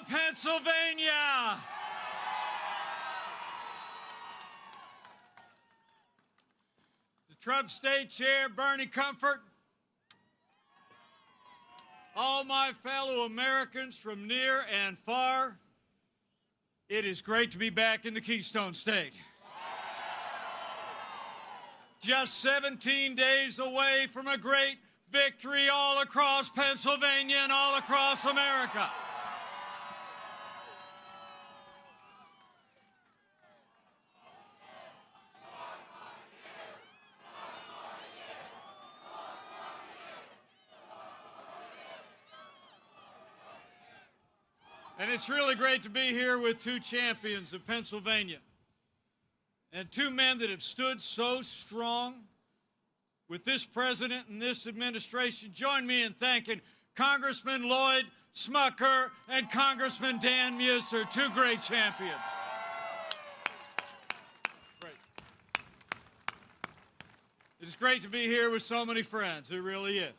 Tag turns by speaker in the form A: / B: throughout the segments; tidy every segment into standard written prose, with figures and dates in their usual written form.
A: of Pennsylvania. The Trump State Chair, Bernie Comfort. All my fellow Americans from near and far, it is great to be back in the Keystone State. Just 17 days away from a great victory all across Pennsylvania and all across America. And it's really great to be here with two champions of Pennsylvania and two men that have stood so strong with this president and this administration. Join me in thanking Congressman Lloyd Smucker and Congressman Dan Muser, two great champions. Great. It is great to be here with so many friends. It really is.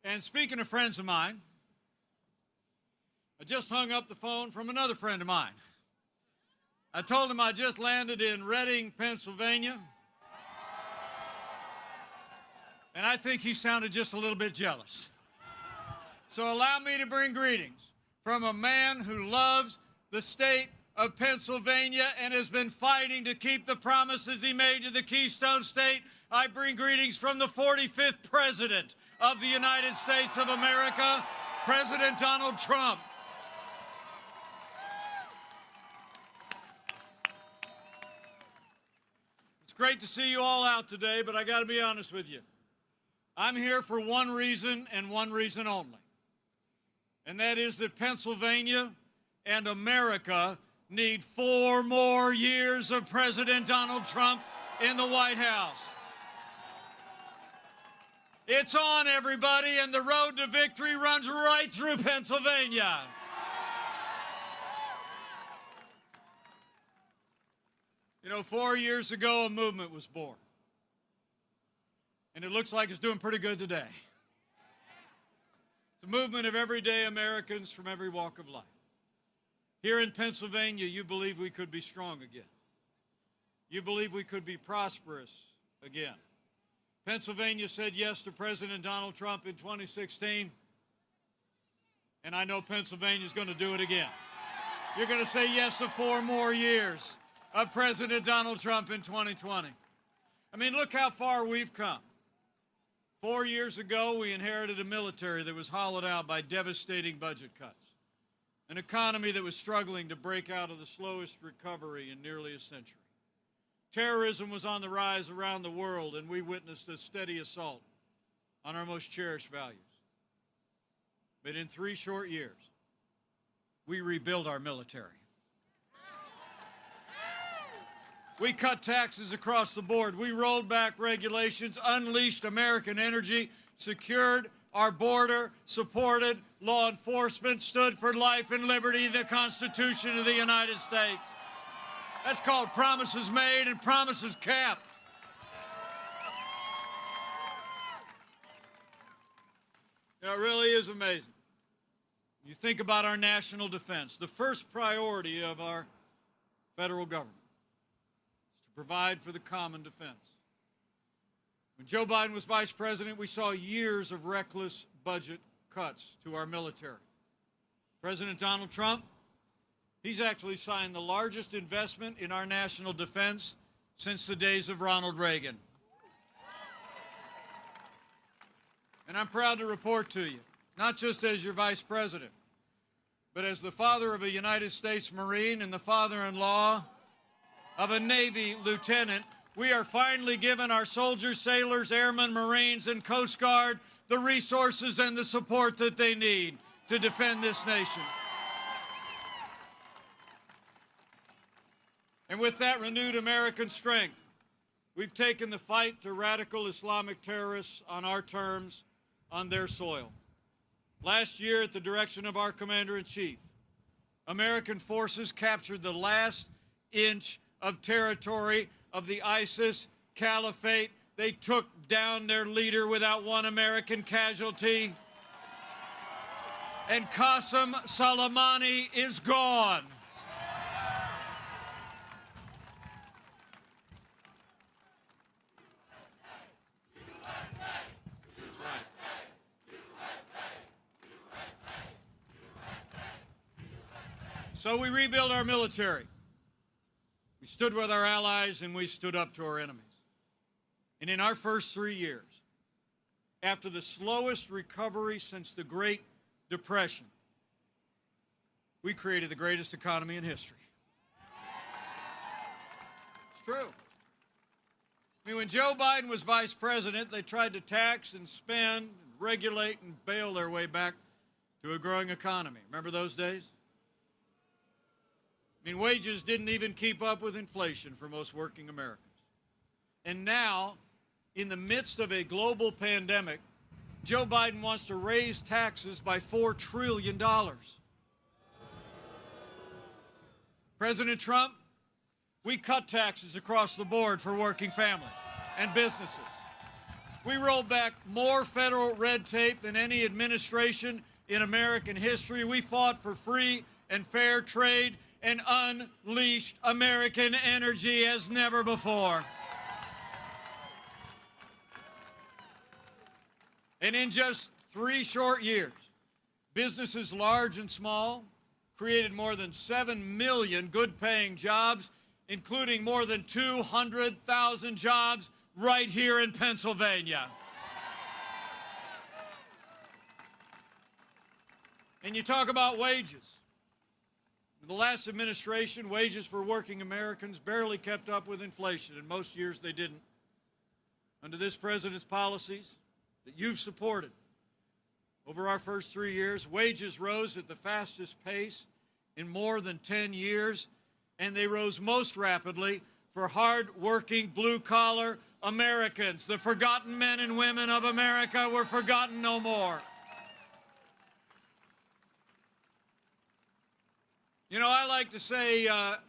A: And speaking of friends of mine, I just hung up the phone from another friend of mine. I told him I just landed in Reading, Pennsylvania, and I think he sounded just a little bit jealous. So allow me to bring greetings from a man who loves the state of Pennsylvania and has been fighting to keep the promises he made to the Keystone State. I bring greetings from the 45th President of the United States of America, President Donald Trump. It's great to see you all out today, but I got to be honest with you. I'm here for one reason and one reason only, and that is that Pennsylvania and America need 4 more years of President Donald Trump in the White House. It's on, everybody, and the road to victory runs right through Pennsylvania. You know, 4 years ago, a movement was born. And it looks like it's doing pretty good today. It's a movement of everyday Americans from every walk of life. Here in Pennsylvania, you believe we could be strong again. You believe we could be prosperous again. Pennsylvania said yes to President Donald Trump in 2016, and I know Pennsylvania's going to do it again. You're going to say yes to 4 more years of President Donald Trump in 2020. I mean, look how far we've come. 4 years ago, we inherited a military that was hollowed out by devastating budget cuts, an economy that was struggling to break out of the slowest recovery in nearly a century. Terrorism was on the rise around the world, and we witnessed a steady assault on our most cherished values. But in 3 short years, we rebuilt our military. We cut taxes across the board. We rolled back regulations, unleashed American energy, secured our border, supported law enforcement, stood for life and liberty, the Constitution of the United States. That's called promises made and promises kept. You know, it really is amazing. You think about our national defense. The first priority of our federal government provide for the common defense. When Joe Biden was vice president, we saw years of reckless budget cuts to our military. President Donald Trump, he's actually signed the largest investment in our national defense since the days of Ronald Reagan. And I'm proud to report to you, not just as your vice president, but as the father of a United States Marine and the father-in-law of a Navy lieutenant, we are finally giving our soldiers, sailors, airmen, Marines, and Coast Guard the resources and the support that they need to defend this nation. And with that renewed American strength, we've taken the fight to radical Islamic terrorists on our terms, on their soil. Last year, at the direction of our Commander-in-Chief, American forces captured the last inch of territory of the ISIS caliphate. They took down their leader without one American casualty. and Qasem Soleimani is gone. So we rebuilt our military. We stood with our allies and we stood up to our enemies. And in our first 3 years, after the slowest recovery since the Great Depression, we created the greatest economy in history. It's true. I mean, when Joe Biden was vice president, they tried to tax and spend, and regulate and bail their way back to a growing economy. Remember those days? I mean, wages didn't even keep up with inflation for most working Americans. And now, in the midst of a global pandemic, Joe Biden wants to raise taxes by $4 trillion. President Trump, we cut taxes across the board for working families and businesses. We rolled back more federal red tape than any administration in American history. We fought for free and fair trade and unleashed American energy as never before. And in just 3 short years, businesses large and small created more than 7 million good-paying jobs, including more than 200,000 jobs right here in Pennsylvania. And you talk about wages. In the last administration, wages for working Americans barely kept up with inflation, and most years they didn't. Under this president's policies that you've supported, over our first 3 years, wages rose at the fastest pace in more than 10 years, and they rose most rapidly for hard-working, blue-collar Americans. The forgotten men and women of America were forgotten no more. You know, I like to say, out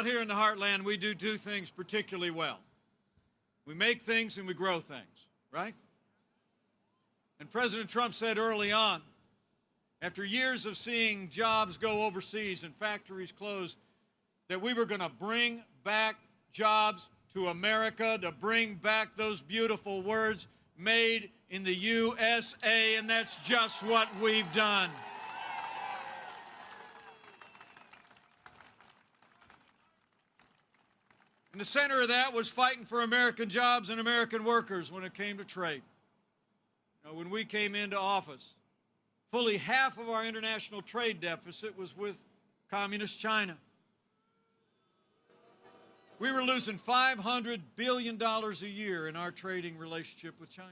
A: here in the heartland, we do 2 things particularly well. We make things and we grow things, right? And President Trump said early on, after years of seeing jobs go overseas and factories close, that we were going to bring back jobs to America, to bring back those beautiful words, made in the USA, and that's just what we've done. In the center of that was fighting for American jobs and American workers when it came to trade. You know, when we came into office, fully half of our international trade deficit was with communist China. We were losing $500 billion a year in our trading relationship with China.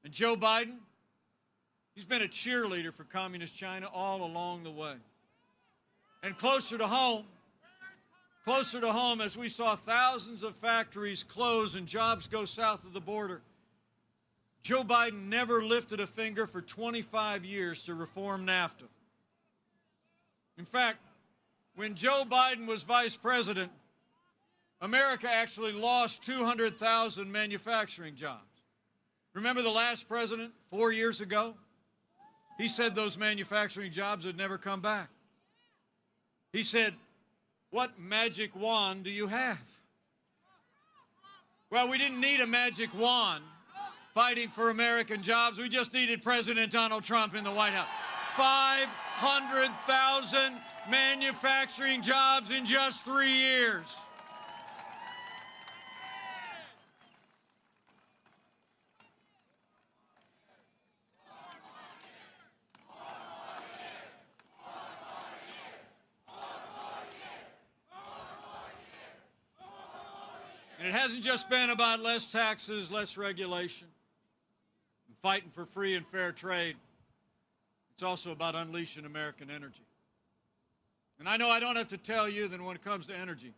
A: And Joe Biden, he's been a cheerleader for communist China all along the way. And closer to home, as we saw thousands of factories close and jobs go south of the border, Joe Biden never lifted a finger for 25 years to reform NAFTA. In fact, when Joe Biden was vice president, America actually lost 200,000 manufacturing jobs. Remember the last president 4 years ago? He said those manufacturing jobs would never come back. He said, "What magic wand do you have?" Well, we didn't need a magic wand fighting for American jobs. We just needed President Donald Trump in the White House. 500,000 manufacturing jobs in just 3 years. And it hasn't just been about less taxes, less regulation, and fighting for free and fair trade. It's also about unleashing American energy. And I know I don't have to tell you that when it comes to energy,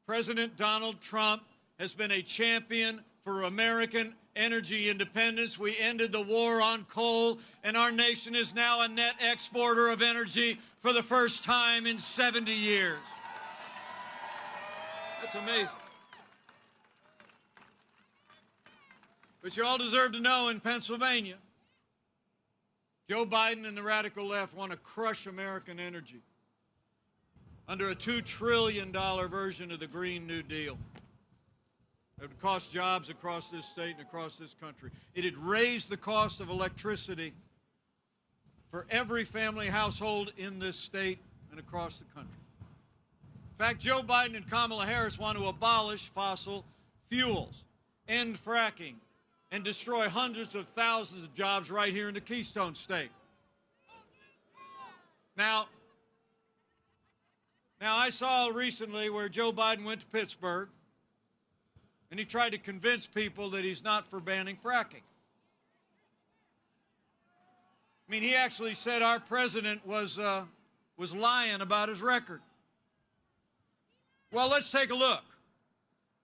A: President Donald Trump has been a champion for American energy independence. We ended the war on coal, and our nation is now a net exporter of energy for the first time in 70 years. That's amazing. But you all deserve to know in Pennsylvania, Joe Biden and the radical left want to crush American energy under a $2 trillion version of the Green New Deal. It would cost jobs across this state and across this country. It would raise the cost of electricity for every family household in this state and across the country. In fact, Joe Biden and Kamala Harris want to abolish fossil fuels, end fracking, and destroy hundreds of thousands of jobs right here in the Keystone State. Now, I saw recently where Joe Biden went to Pittsburgh, and he tried to convince people that he's not for banning fracking. I mean, he actually said our president was lying about his record. Well, let's take a look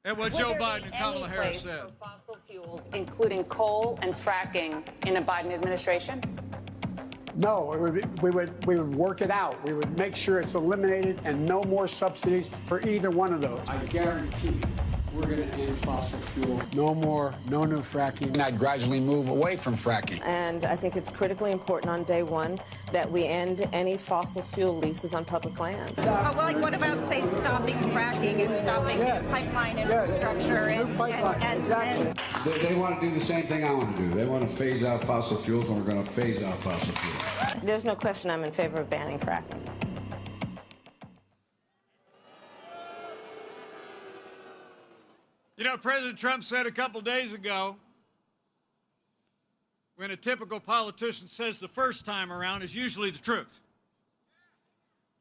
A: at what Joe Biden and Kamala Harris said.
B: For fossil fuels, including coal and fracking, in a Biden administration?
C: No, we would work it out. We would make sure it's eliminated and no more subsidies for either one of those. I guarantee you, we're going to end fossil fuel. No more, no new fracking.
D: And I'd gradually move away from fracking.
E: And I think it's critically important on day one that we end any fossil fuel leases on public lands.
F: Well, like, what about, say, stopping fracking and stopping pipeline infrastructure?
C: Exactly.
G: They want to do the same thing I want to do. They want to phase out fossil fuels, and we're going to phase out fossil fuels.
E: There's no question I'm in favor of banning fracking.
A: You know, President Trump said a couple days ago, when a typical politician says the first time around is usually the truth.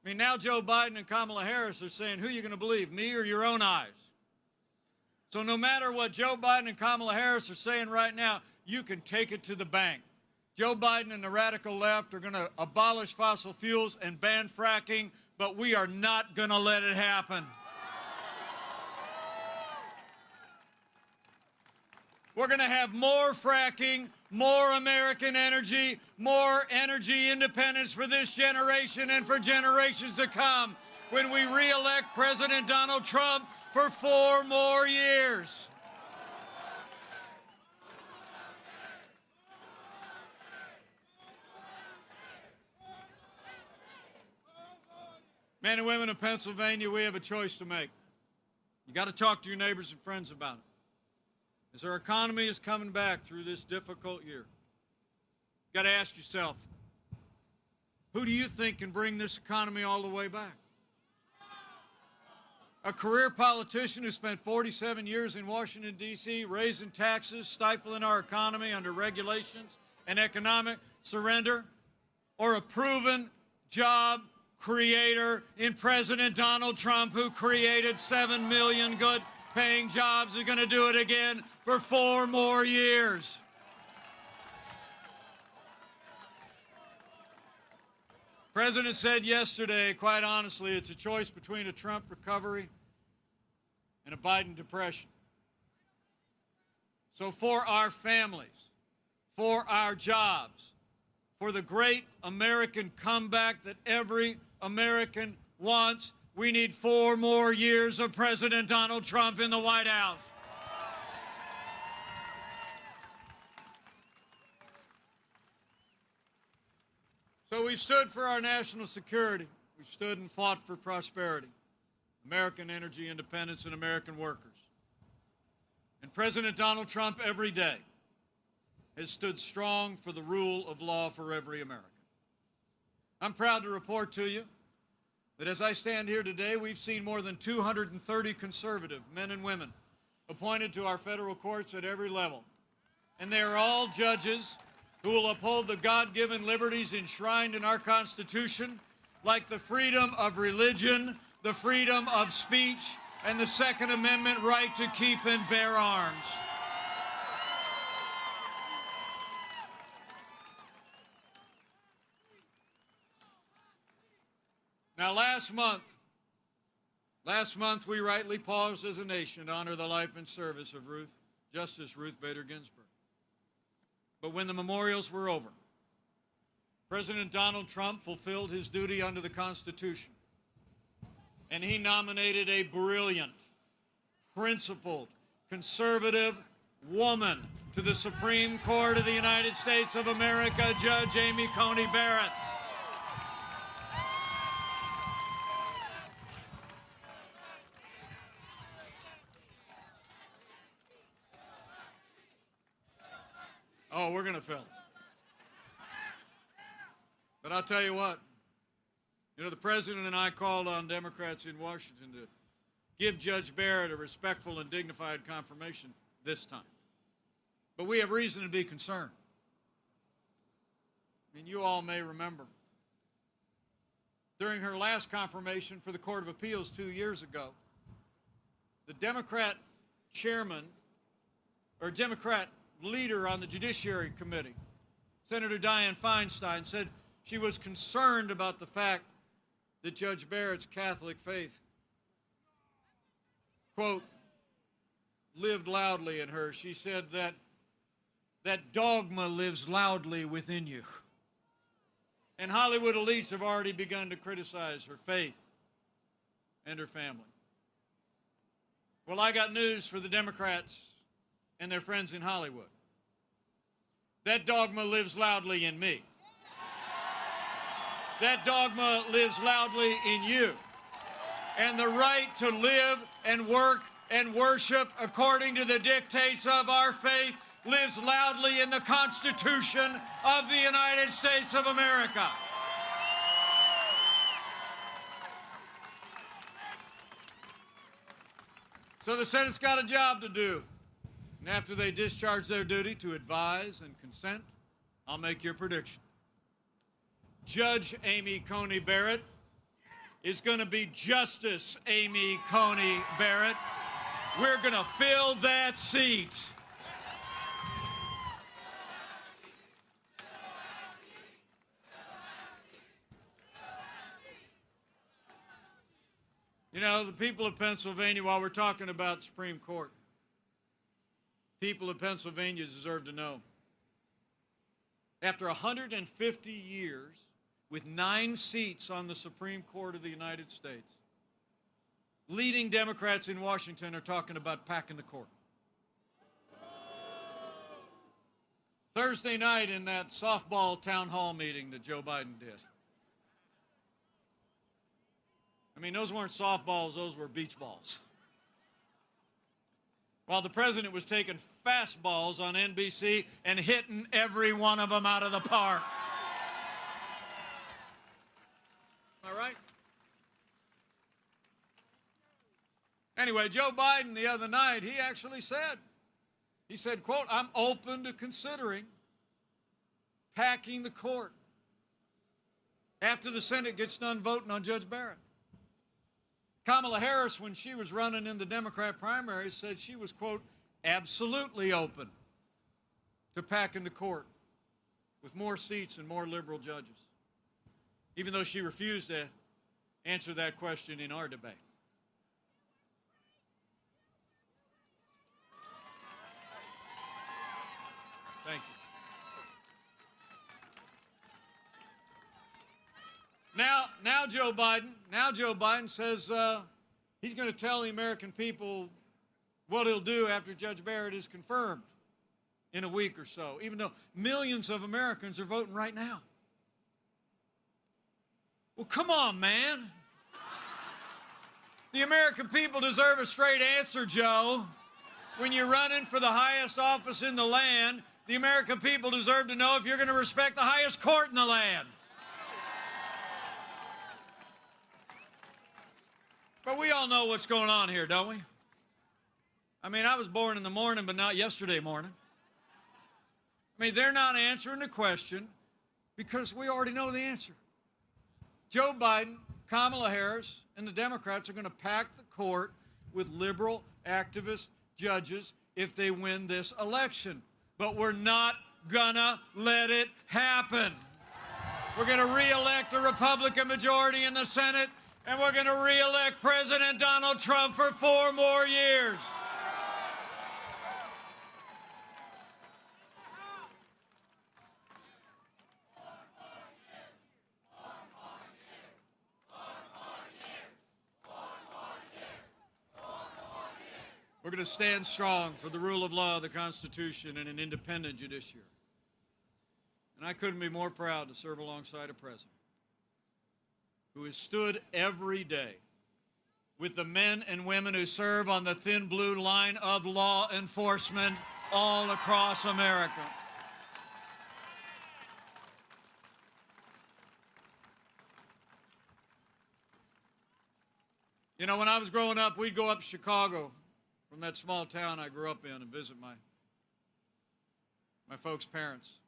A: I mean, now Joe Biden and Kamala Harris are saying, who are you going to believe, me or your own eyes? So no matter what Joe Biden and Kamala Harris are saying right now, you can take it to the bank. Joe Biden and the radical left are going to abolish fossil fuels and ban fracking, but we are not going to let it happen. We're going to have more fracking, more American energy, more energy independence for this generation and for generations to come when we re-elect President Donald Trump for 4 more years. Men and women of Pennsylvania, we have a choice to make. You got to talk to your neighbors and friends about it. As our economy is coming back through this difficult year, you got to ask yourself, who do you think can bring this economy all the way back? A career politician who spent 47 years in Washington, D.C., raising taxes, stifling our economy under regulations and economic surrender, or a proven job creator in President Donald Trump, who created 7 million good-paying jobs, is going to do it again for 4 more years. The President said yesterday, quite honestly, it's a choice between a Trump recovery and a Biden depression. So for our families, for our jobs, for the great American comeback that every American wants, we need 4 more years of President Donald Trump in the White House. So we stood for our national security. We stood and fought for prosperity, American energy independence, and American workers. And President Donald Trump every day has stood strong for the rule of law for every American. I'm proud to report to you that as I stand here today, we've seen more than 230 conservative men and women appointed to our federal courts at every level. And they are all judges who will uphold the God-given liberties enshrined in our Constitution, like the freedom of religion, the freedom of speech, and the Second Amendment right to keep and bear arms. Now, last month we rightly paused as a nation to honor the life and service of Justice Ruth Bader Ginsburg. But when the memorials were over, President Donald Trump fulfilled his duty under the Constitution, and he nominated a brilliant, principled, conservative woman to the Supreme Court of the United States of America, Judge Amy Coney Barrett. Oh, we're going to fill it. But I'll tell you what, you know, the president and I called on Democrats in Washington to give Judge Barrett a respectful and dignified confirmation this time. But we have reason to be concerned. I mean, you all may remember, during her last confirmation for the Court of Appeals 2 years ago, the Democrat chairman, or Democrat leader on the Judiciary Committee, Senator Dianne Feinstein, said she was concerned about the fact that Judge Barrett's Catholic faith, quote, lived loudly in her. She said that dogma lives loudly within you. And Hollywood elites have already begun to criticize her faith and her family. Well, I got news for the Democrats and their friends in Hollywood. That dogma lives loudly in me. That dogma lives loudly in you. And the right to live and work and worship according to the dictates of our faith lives loudly in the Constitution of the United States of America. So the Senate's got a job to do. And after they discharge their duty to advise and consent, I'll make your prediction. Judge Amy Coney Barrett is going to be Justice Amy Coney Barrett. We're going to fill that seat. You know, the people of Pennsylvania, while we're talking about Supreme Court, people of Pennsylvania deserve to know. After 150 years, with 9 seats on the Supreme Court of the United States, leading Democrats in Washington are talking about packing the court. Thursday night in that softball town hall meeting that Joe Biden did. I mean, those weren't softballs, those were beach balls. While the president was taking fastballs on NBC and hitting every one of them out of the park. All right? Anyway, Joe Biden the other night, he actually said, quote, I'm open to considering packing the court after the Senate gets done voting on Judge Barrett. Kamala Harris, when she was running in the Democrat primaries, said she was, quote, absolutely open to packing the court with more seats and more liberal judges, even though she refused to answer that question in our debate. Thank you. Now Joe Biden says he's going to tell the American people what he'll do after Judge Barrett is confirmed in a week or so, even though millions of Americans are voting right now. Well, come on, man. The American people deserve a straight answer, Joe. When you're running for the highest office in the land, the American people deserve to know if you're going to respect the highest court in the land. But we all know what's going on here, don't we? I mean, I was born in the morning, but not yesterday morning. I mean, they're not answering the question because we already know the answer. Joe Biden, Kamala Harris, and the Democrats are going to pack the court with liberal activist judges if they win this election. But we're not going to let it happen. We're going to re-elect a Republican majority in the Senate, and we're going to re-elect President Donald Trump for 4 more years. We're going to stand strong for the rule of law, the Constitution, and an independent judiciary. And I couldn't be more proud to serve alongside a president who has stood every day with the men and women who serve on the thin blue line of law enforcement all across America. You know, when I was growing up, we'd go up to Chicago from that small town I grew up in and visit my folks' parents.